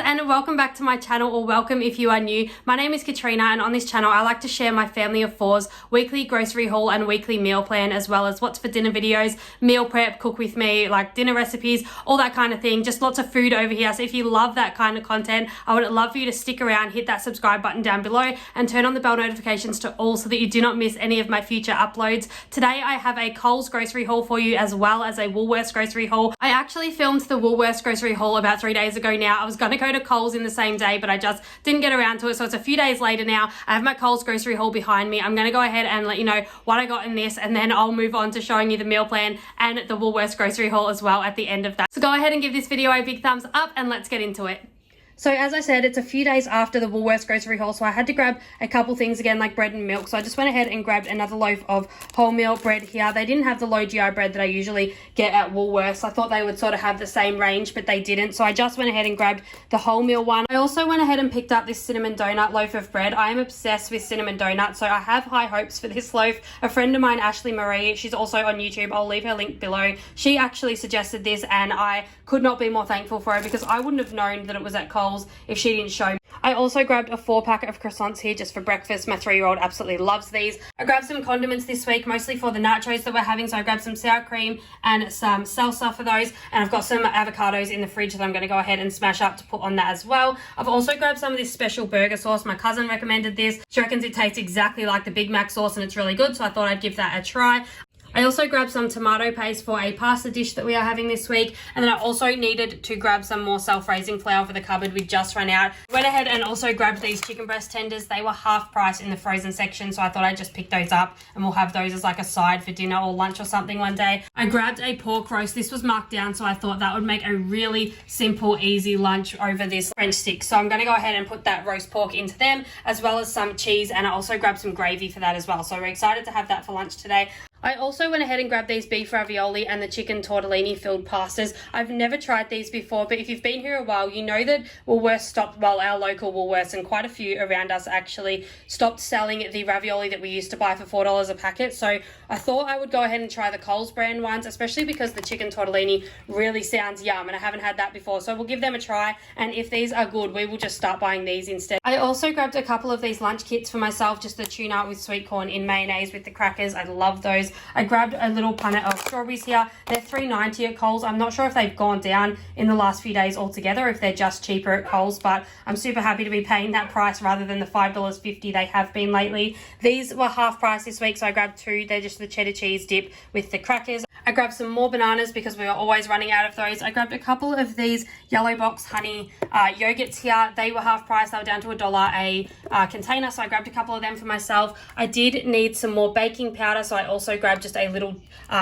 and welcome back to my channel, or welcome if you are new. My name is Katrina, and on this channel I like to share my family of four's weekly grocery haul and weekly meal plan, as well as what's for dinner videos, meal prep, cook with me, like dinner recipes, all that kind of thing. Just lots of food over here. So if you love that kind of content, I would love for you to stick around, hit that subscribe button down below and turn on the bell notifications to all so that you do not miss any of my future uploads. Today I have a Coles grocery haul for you, as well as a Woolworths grocery haul. I actually filmed the Woolworths grocery haul about 3 days ago now. I was going to go to Coles in the same day, but I just didn't get around to it, so it's a few days later now. I have my Coles grocery haul behind me. I'm going to go ahead and let you know what I got in this, and then I'll move on to showing you the meal plan and the Woolworths grocery haul as well at the end of that. So go ahead and give this video a big thumbs up and let's get into it. So as I said, it's a few days after the Woolworths grocery haul, so I had to grab a couple things again, like bread and milk. So I just went ahead and grabbed another loaf of wholemeal bread here. They didn't have the low GI bread that I usually get at Woolworths. I thought they would sort of have the same range, but they didn't. So I just went ahead and grabbed the wholemeal one. I also went ahead and picked up this cinnamon donut loaf of bread. I am obsessed with cinnamon donuts, so I have high hopes for this loaf. A friend of mine, Ashleigh Maree, she's also on YouTube. I'll leave her link below. She actually suggested this, and I could not be more thankful for her, because I wouldn't have known that it was at Coles if she didn't show me. I also grabbed a 4-pack of croissants here just for breakfast. My 3-year-old absolutely loves these. I grabbed some condiments this week, mostly for the nachos that we're having. So I grabbed some sour cream and some salsa for those. And I've got some avocados in the fridge that I'm going to go ahead and smash up to put on that as well. I've also grabbed some of this special burger sauce. My cousin recommended this. She reckons it tastes exactly like the Big Mac sauce and it's really good. So I thought I'd give that a try. I also grabbed some tomato paste for a pasta dish that we are having this week. And then I also needed to grab some more self-raising flour for the cupboard. We just ran out. Went ahead and also grabbed these chicken breast tenders. They were half price in the frozen section, so I thought I'd just pick those up and we'll have those as like a side for dinner or lunch or something one day. I grabbed a pork roast. This was marked down, so I thought that would make a really simple, easy lunch over this French stick. So I'm going to go ahead and put that roast pork into them, as well as some cheese, and I also grabbed some gravy for that as well. So we're excited to have that for lunch today. I also went ahead and grabbed these beef ravioli and the chicken tortellini filled pastas. I've never tried these before, but if you've been here a while, you know that Woolworths stopped, well, our local Woolworths and quite a few around us actually stopped selling the ravioli that we used to buy for $4 a packet. So I thought I would go ahead and try the Coles brand ones, especially because the chicken tortellini really sounds yum and I haven't had that before. So we'll give them a try, and if these are good, we will just start buying these instead. I also grabbed a couple of these lunch kits for myself, just the tuna with sweet corn in mayonnaise with the crackers. I love those. I grabbed a little punnet of strawberries here. They're $3.90 at Coles. I'm not sure if they've gone down in the last few days altogether, if they're just cheaper at Coles, but I'm super happy to be paying that price rather than the $5.50 they have been lately. These were half price this week, so I grabbed 2. They're just the cheddar cheese dip with the crackers. I grabbed some more bananas because we were always running out of those. I grabbed a couple of these yellow box honey yogurts here. They were half price. They were down to $1 a container, so I grabbed a couple of them for myself. I did need some more baking powder, so I also grabbed just a little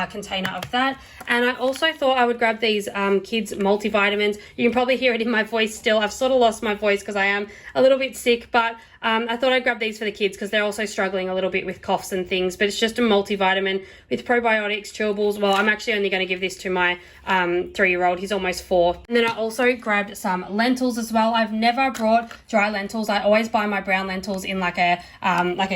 container of that. And I also thought I would grab these kids multivitamins. You can probably hear it in my voice still. I've sort of lost my voice because I am a little bit sick, but I thought I'd grab these for the kids because they're also struggling a little bit with coughs and things. But it's just a multivitamin with probiotics, chewables. Well, I'm actually only going to give this to my 3-year-old. He's almost 4. And then I also grabbed some lentils as well. I've never brought dry lentils. I always buy my brown lentils in like a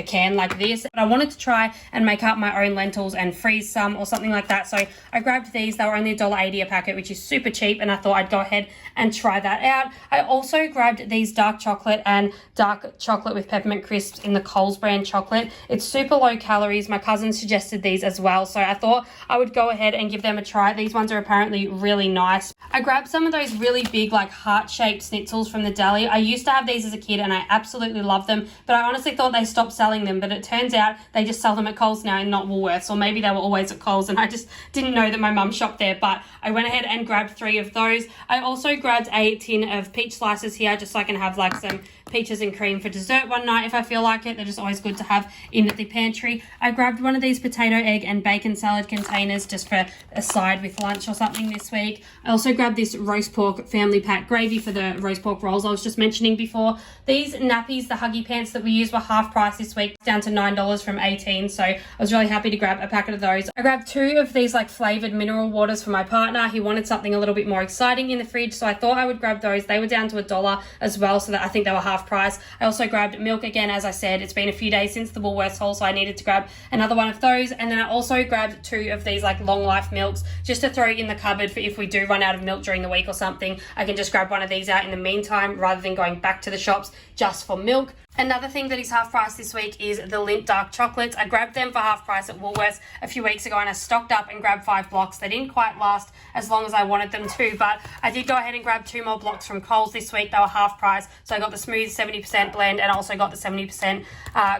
can like this. But I wanted to try and make up my own lentils and freeze some or something like that. So I grabbed these. They were only $1.80 a packet, which is super cheap. And I thought I'd go ahead and try that out. I also grabbed these dark chocolate and dark chocolate with peppermint crisps in the Coles brand chocolate. It's super low calories. My cousin suggested these as well, so I thought I would go ahead and give them a try. These ones are apparently really nice. I grabbed some of those really big like heart-shaped schnitzels from the deli. I used to have these as a kid and I absolutely love them, but I honestly thought they stopped selling them, but it turns out they just sell them at Coles now and not Woolworths, or maybe they were always at Coles and I just didn't know that my mum shopped there. But I went ahead and grabbed 3 of those. I also grabbed a tin of peach slices here just so I can have like some peaches and cream for dessert one night if I feel like it. They're just always good to have in the pantry. I grabbed one of these potato, egg and bacon salad containers just for a side with lunch or something this week. I also grabbed this roast pork family pack gravy for the roast pork rolls I was just mentioning before. These nappies, the Huggy Pants that we use, were half price this week, down to $9 from $18, so I was really happy to grab a packet of those. I grabbed 2 of these like flavoured mineral waters for my partner. He wanted something a little bit more exciting in the fridge, so I thought I would grab those. They were down to $1 as well, so that I think they were half price. I also grabbed milk again. As I said, it's been a few days since the Woolworths haul, so I needed to grab another one of those. And then I also grabbed 2 of these like long life milks just to throw in the cupboard for if we do run out of milk during the week or something. I can just grab one of these out in the meantime rather than going back to the shops just for milk. Another thing that is half price this week is the Lindt dark chocolates. I grabbed them for half price at Woolworths a few weeks ago and I stocked up and grabbed 5 blocks. They didn't quite last as long as I wanted them to, but I did go ahead and grab 2 more blocks from Coles this week. They were half price. So I got the smooth 70% blend and also got the 70%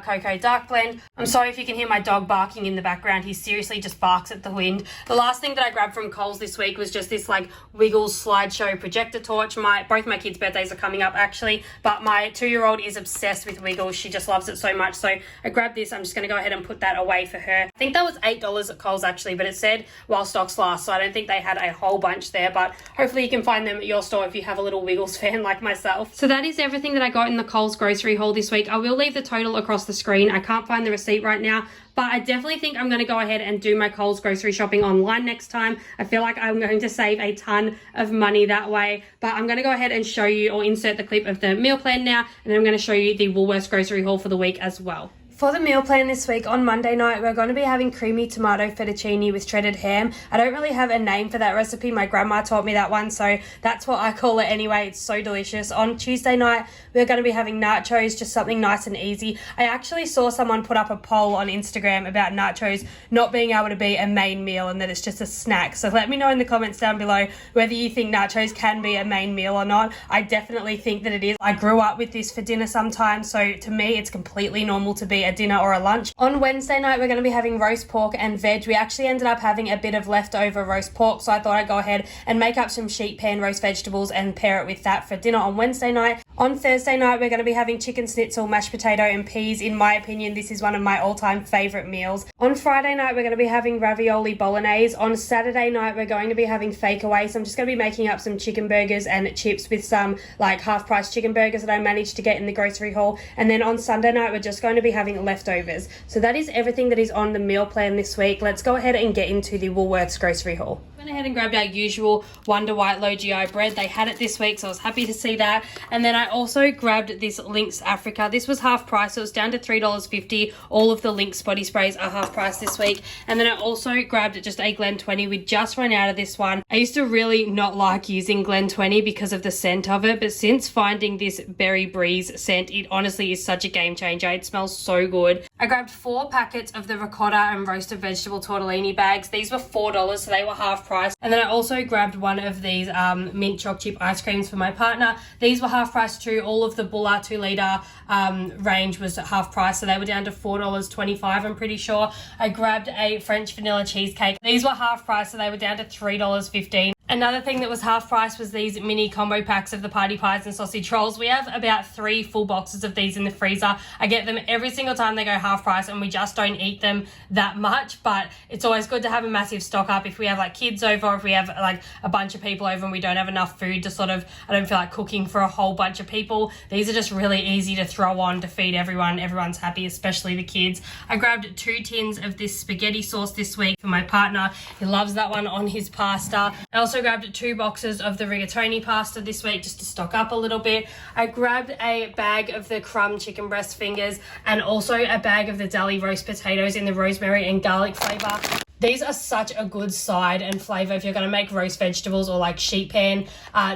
cocoa dark blend. I'm sorry if you can hear my dog barking in the background. He seriously just barks at the wind. The last thing that I grabbed from Coles this week was just this like Wiggles slideshow projector torch. Both my kids' birthdays are coming up actually, but my 2-year-old is obsessed with Wiggles. She just loves it so much. So I grabbed this. I'm just going to go ahead and put that away for her. I think that was $8 at Coles actually, but it said while stocks last. So I don't think they had a whole bunch there, but hopefully you can find them at your store if you have a little Wiggles fan like myself. So that is everything that I got in the Coles grocery haul this week. I will leave the total across the screen. I can't find the receipt right now, but I definitely think I'm going to go ahead and do my Coles grocery shopping online next time. I feel like I'm going to save a ton of money that way, but I'm going to go ahead and show you or insert the clip of the meal plan now, and then I'm going to show you the Woolworths grocery haul for the week as well. For the meal plan this week, on Monday night, we're going to be having creamy tomato fettuccine with shredded ham. I don't really have a name for that recipe. My grandma taught me that one, so that's what I call it anyway. It's so delicious. On Tuesday night, we're going to be having nachos, just something nice and easy. I actually saw someone put up a poll on Instagram about nachos not being able to be a main meal and that it's just a snack. So let me know in the comments down below whether you think nachos can be a main meal or not. I definitely think that it is. I grew up with this for dinner sometimes, so to me, it's completely normal to be a dinner or a lunch. On Wednesday night, we're going to be having roast pork and veg. We actually ended up having a bit of leftover roast pork, so I thought I'd go ahead and make up some sheet pan roast vegetables and pair it with that for dinner on Wednesday night. On Thursday night, we're going to be having chicken schnitzel, mashed potato and peas. In my opinion, this is one of my all-time favorite meals. On Friday night, we're going to be having ravioli bolognese. On Saturday night, we're going to be having fakeaway. So I'm just going to be making up some chicken burgers and chips with some like half-price chicken burgers that I managed to get in the grocery haul. And then on Sunday night, we're just going to be having leftovers. So that is everything that is on the meal plan this week. Let's go ahead and get into the Woolworths grocery haul. Went ahead and grabbed our usual Wonder White low GI bread. They had it this week, so I was happy to see that. And then I also grabbed this Lynx Africa. This was half price, so it was down to $3.50. All of the Lynx body sprays are half price this week. And then I also grabbed just a Glen 20. We just ran out of this one. I used to really not like using Glen 20 because of the scent of it, but since finding this Berry Breeze scent, it honestly is such a game changer. It smells so good. I grabbed 4 packets of the ricotta and roasted vegetable tortellini bags. These were $4, so they were half price. And then I also grabbed one of these mint choc chip ice creams for my partner. These were half price too. All of the Bulla 2-litre range was half price, so they were down to $4.25, I'm pretty sure. I grabbed a French vanilla cheesecake. These were half price, so they were down to $3.15. Another thing that was half price was these mini combo packs of the party pies and sausage rolls. We have about 3 full boxes of these in the freezer. I get them every single time they go half price and we just don't eat them that much, but it's always good to have a massive stock up if we have like kids over or if we have like a bunch of people over and we don't have enough food to I don't feel like cooking for a whole bunch of people. These are just really easy to throw on to feed everyone. Everyone's happy, especially the kids. I grabbed 2 tins of this spaghetti sauce this week for my partner. He loves that one on his pasta. I also grabbed 2 boxes of the rigatoni pasta this week just to stock up a little bit. I grabbed a bag of the crumb chicken breast fingers and also a bag of the deli roast potatoes in the rosemary and garlic flavour. These are such a good side and flavour if you're going to make roast vegetables or like sheet pan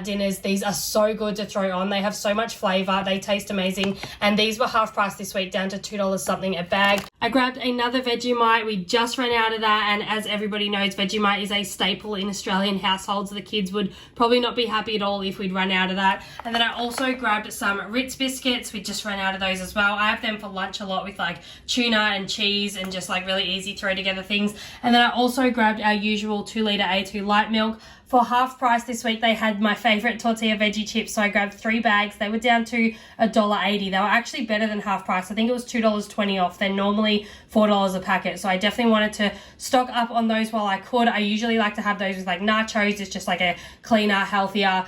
dinners. These are so good to throw on. They have so much flavour. They taste amazing. And these were half price this week, down to $2 something a bag. I grabbed another Vegemite. We just ran out of that. And as everybody knows, Vegemite is a staple in Australian households. The kids would probably not be happy at all if we'd run out of that. And then I also grabbed some Ritz biscuits. We just ran out of those as well. I have them for lunch a lot with like tuna and cheese and just like really easy throw together things. And then I also grabbed our usual 2-litre A2 light milk. For half price this week, they had my favourite tortilla veggie chips, so I grabbed 3 bags. They were down to $1.80. They were actually better than half price. I think it was $2.20 off. They're normally $4 a packet, so I definitely wanted to stock up on those while I could. I usually like to have those with like nachos. It's just like a cleaner, healthier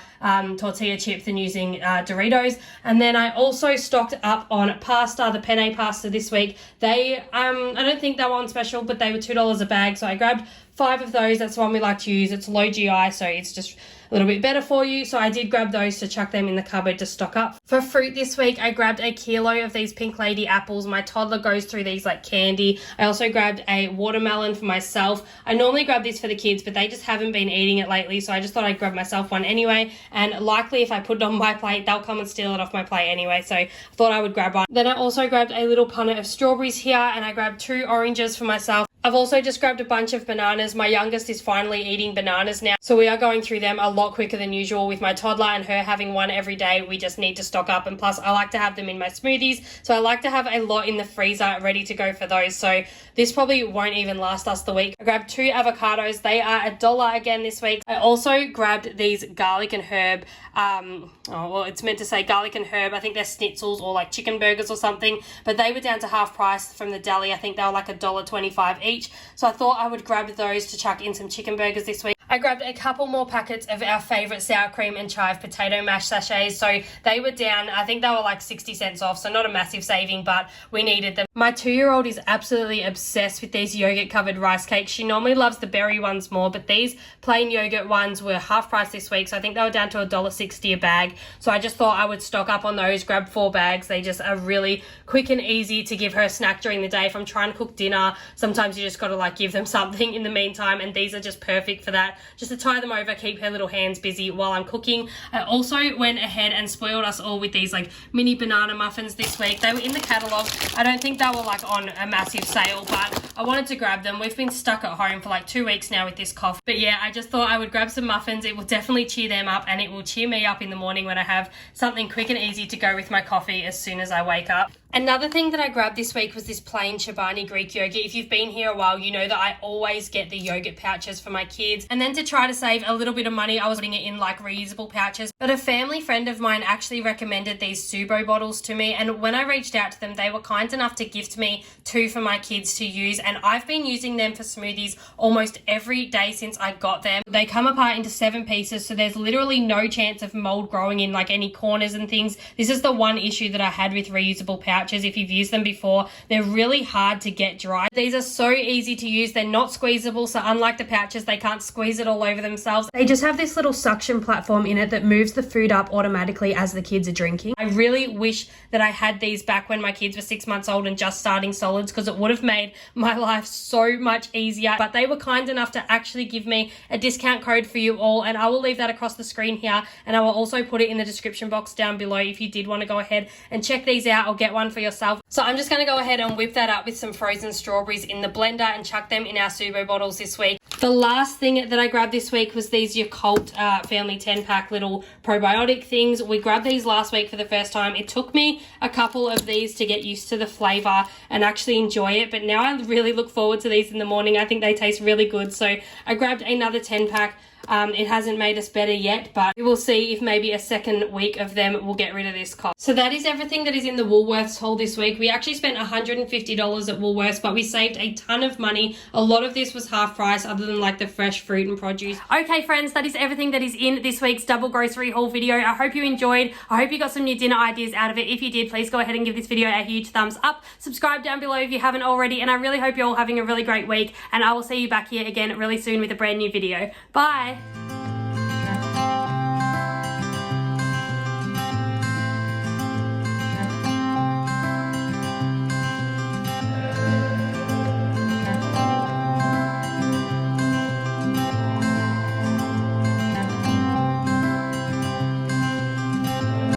tortilla chip than using Doritos. And then I also stocked up on pasta, the penne pasta this week. They, I don't think they were on special, but they were $2 a bag, so I grabbed 5 of those. That's the one we like to use. It's low GI, so it's just a little bit better for you. So I did grab those to chuck them in the cupboard to stock up. For fruit this week, I grabbed a kilo of these Pink Lady apples. My toddler goes through these like candy. I also grabbed a watermelon for myself. I normally grab this for the kids, but they just haven't been eating it lately, so I just thought I'd grab myself one anyway. And likely if I put it on my plate, they'll come and steal it off my plate anyway, so I thought I would grab one. Then I also grabbed a little punnet of strawberries here, and I grabbed 2 oranges for myself. I've also just grabbed a bunch of bananas. My youngest is finally eating bananas now, so we are going through them a lot quicker than usual with my toddler and her having one every day. We just need to stock up, and plus I like to have them in my smoothies, so I like to have a lot in the freezer ready to go for those, so this probably won't even last us the week. I grabbed 2 avocados. They are $1 again this week. I also grabbed these garlic and herb, it's meant to say garlic and herb. I think they're schnitzels or like chicken burgers or something, but they were down to half price from the deli. I think they were like $1.25 each, so I thought I would grab those to chuck in some chicken burgers this week. I grabbed a couple more packets of our favourite sour cream and chive potato mash sachets. So they were down, I think they were like 60 cents off, so not a massive saving, but we needed them. My 2-year-old is absolutely obsessed with these yogurt covered rice cakes. She normally loves the berry ones more, but these plain yogurt ones were half price this week, so I think they were down to $1.60 a bag. So I just thought I would stock up on those, grab 4 bags. They just are really quick and easy to give her a snack during the day. If I'm trying to cook dinner, sometimes you just got to like give them something in the meantime, and these are just perfect for that. Just to tie them over, keep her little hands busy while I'm cooking. I also went ahead and spoiled us all with these like mini banana muffins this week. They were in the catalogue. I don't think they were like on a massive sale, but I wanted to grab them. We've been stuck at home for like 2 weeks now with this cough. But yeah, I just thought I would grab some muffins. It will definitely cheer them up, and it will cheer me up in the morning when I have something quick and easy to go with my coffee as soon as I wake up. Another thing that I grabbed this week was this plain Chobani Greek yogurt. If you've been here a while, you know that I always get the yogurt pouches for my kids. And then to try to save a little bit of money, I was putting it in like reusable pouches. But a family friend of mine actually recommended these Subo bottles to me. And when I reached out to them, they were kind enough to gift me 2 for my kids to use. And I've been using them for smoothies almost every day since I got them. They come apart into 7 pieces, so there's literally no chance of mold growing in like any corners and things. This is the one issue that I had with reusable pouches. If you've used them before, they're really hard to get dry. These are so easy to use. They're not squeezable, so unlike the pouches, they can't squeeze it all over themselves. They just have this little suction platform in it that moves the food up automatically as the kids are drinking. I really wish that I had these back when my kids were 6 months old and just starting solids, because it would have made my life so much easier. But they were kind enough to actually give me a discount code for you all, and I will leave that across the screen here, and I will also put it in the description box down below if you did want to go ahead and check these out or get one for yourself. So I'm just going to go ahead and whip that up with some frozen strawberries in the blender and chuck them in our Subo bottles this week. The last thing that I grabbed this week was these Yakult Family 10-pack little probiotic things. We grabbed these last week for the first time. It took me a couple of these to get used to the flavour and actually enjoy it, but now I really look forward to these in the morning. I think they taste really good, so I grabbed another 10-pack. It hasn't made us better yet, but we will see if maybe a second week of them will get rid of this cost. So that is everything that is in the Woolworths haul this week. We actually spent $150 at Woolworths, but we saved a ton of money. A lot of this was half price other than like the fresh fruit and produce. Okay friends, that is everything that is in this week's double grocery haul video. I hope you enjoyed. I hope you got some new dinner ideas out of it. If you did, please go ahead and give this video a huge thumbs up. Subscribe down below if you haven't already, and I really hope you're all having a really great week, and I will see you back here again really soon with a brand new video. Bye!